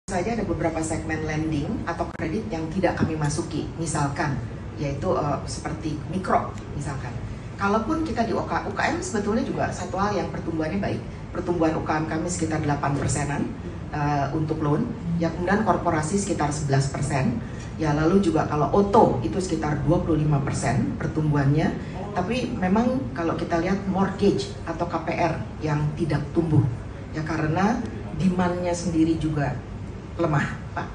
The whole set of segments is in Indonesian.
saja ada beberapa segmen lending atau kredit yang tidak kami masuki, misalkan yaitu seperti mikro misalkan. Kalaupun kita di UKM sebetulnya juga satu hal yang pertumbuhannya baik. Pertumbuhan UKM kami sekitar 8%-an untuk loan, ya kemudian korporasi sekitar 11%. Ya lalu juga kalau auto itu sekitar 25% pertumbuhannya. Tapi memang kalau kita lihat mortgage atau KPR yang tidak tumbuh, ya karena demand-nya sendiri juga lemah, Pak.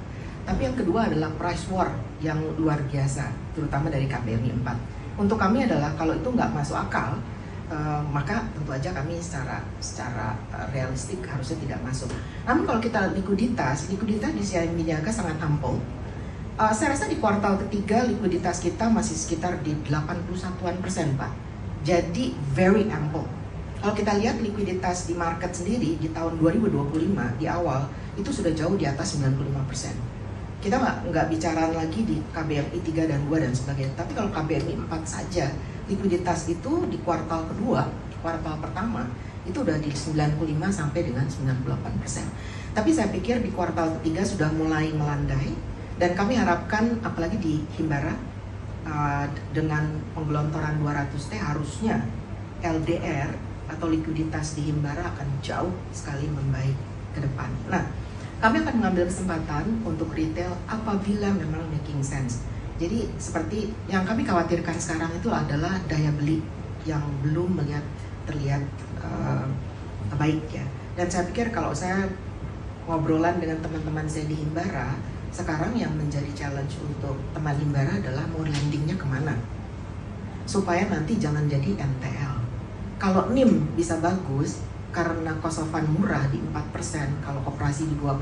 Tapi yang kedua adalah price war yang luar biasa, terutama dari KBRI 4. Untuk kami adalah kalau itu nggak masuk akal, maka tentu aja kami secara realistik harusnya tidak masuk. Namun kalau kita likuiditas di CIMB Niaga sangat ample. Saya rasa di kuartal ketiga likuiditas kita masih sekitar di 81%, Pak. Jadi very ample. Kalau kita lihat likuiditas di market sendiri di tahun 2025 di awal itu sudah jauh di atas 95%. Kita nggak bicara lagi di KBRI 3 dan 2 dan sebagainya. Tapi kalau KBRI 4 saja, likuiditas itu di kuartal kedua, kuartal pertama, itu udah di 95 sampai dengan 98%. Tapi saya pikir di kuartal ketiga sudah mulai melandai. Dan kami harapkan apalagi di Himbara, dengan penggelontoran 200T harusnya LDR atau likuiditas di Himbara akan jauh sekali membaik ke depan. Nah, kami akan mengambil kesempatan untuk retail apabila memang making sense. Jadi seperti yang kami khawatirkan sekarang itu adalah daya beli yang belum terlihat baik ya. Dan saya pikir kalau saya ngobrolan dengan teman-teman saya di Himbara, sekarang yang menjadi challenge untuk teman Himbara adalah mau lendingnya kemana, supaya nanti jangan jadi NPL. Kalau NIM bisa bagus karena cost of fund murah di 4%, kalau koperasi di 2%,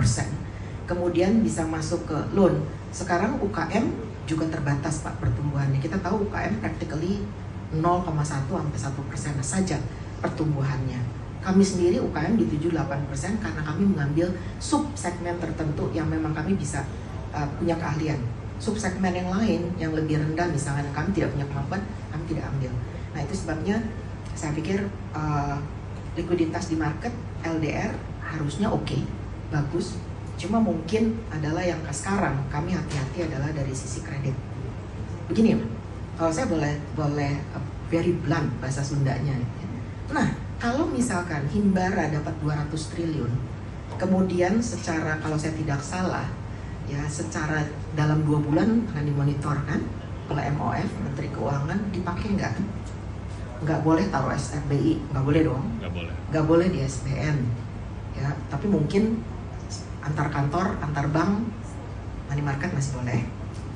kemudian bisa masuk ke loan. Sekarang UKM juga terbatas, Pak, pertumbuhannya. Kita tahu UKM practically 0,1 sampai 1% saja pertumbuhannya. Kami sendiri UKM di 7-8% karena kami mengambil sub-segmen tertentu yang memang kami bisa punya keahlian. Sub-segmen yang lain yang lebih rendah misalnya kami tidak punya kemampuan, kami tidak ambil. Nah itu sebabnya saya pikir likuiditas di market LDR harusnya oke, bagus. Cuma mungkin adalah yang sekarang kami hati-hati adalah dari sisi kredit. Begini, kalau saya boleh very blunt bahasa Sundanya. Nah, kalau misalkan Himbara dapat 200 triliun, kemudian secara kalau saya tidak salah, ya secara dalam 2 bulan akan dimonitor kan oleh MOF, Menteri Keuangan, dipakai nggak? Nggak boleh taruh SRBI, nggak boleh dong. Nggak boleh di SBN. Ya, tapi mungkin antar kantor, antar bank, money market masih boleh.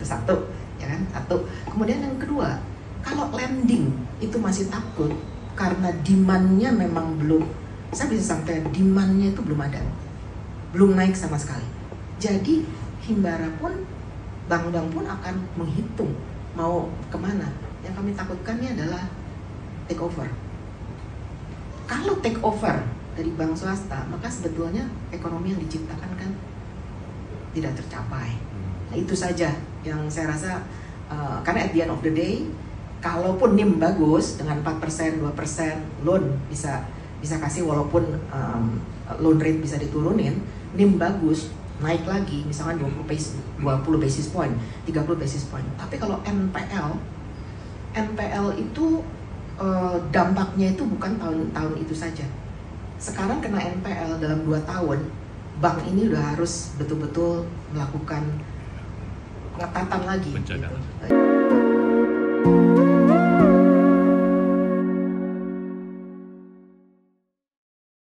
Itu satu, ya kan? Satu. Kemudian yang kedua, kalau lending itu masih takut karena demand-nya memang belum, saya bisa sampai demand-nya itu belum ada, belum naik sama sekali. Jadi Himbara pun, bank-bank pun akan menghitung mau kemana. Yang kami takutkan ini adalah take over. Kalau take over dari bank swasta, maka sebetulnya ekonomi yang diciptakan kan tidak tercapai. Nah, itu saja yang saya rasa, karena at the end of the day, kalaupun NIM bagus dengan 4%, 2%, loan bisa kasih walaupun loan rate bisa diturunin, NIM bagus, naik lagi misalkan 20 basis point, 30 basis point. Tapi kalau NPL itu dampaknya itu bukan tahun itu saja. Sekarang kena NPL dalam 2 tahun, bank ini udah harus betul-betul melakukan pengetatan lagi. Gitu.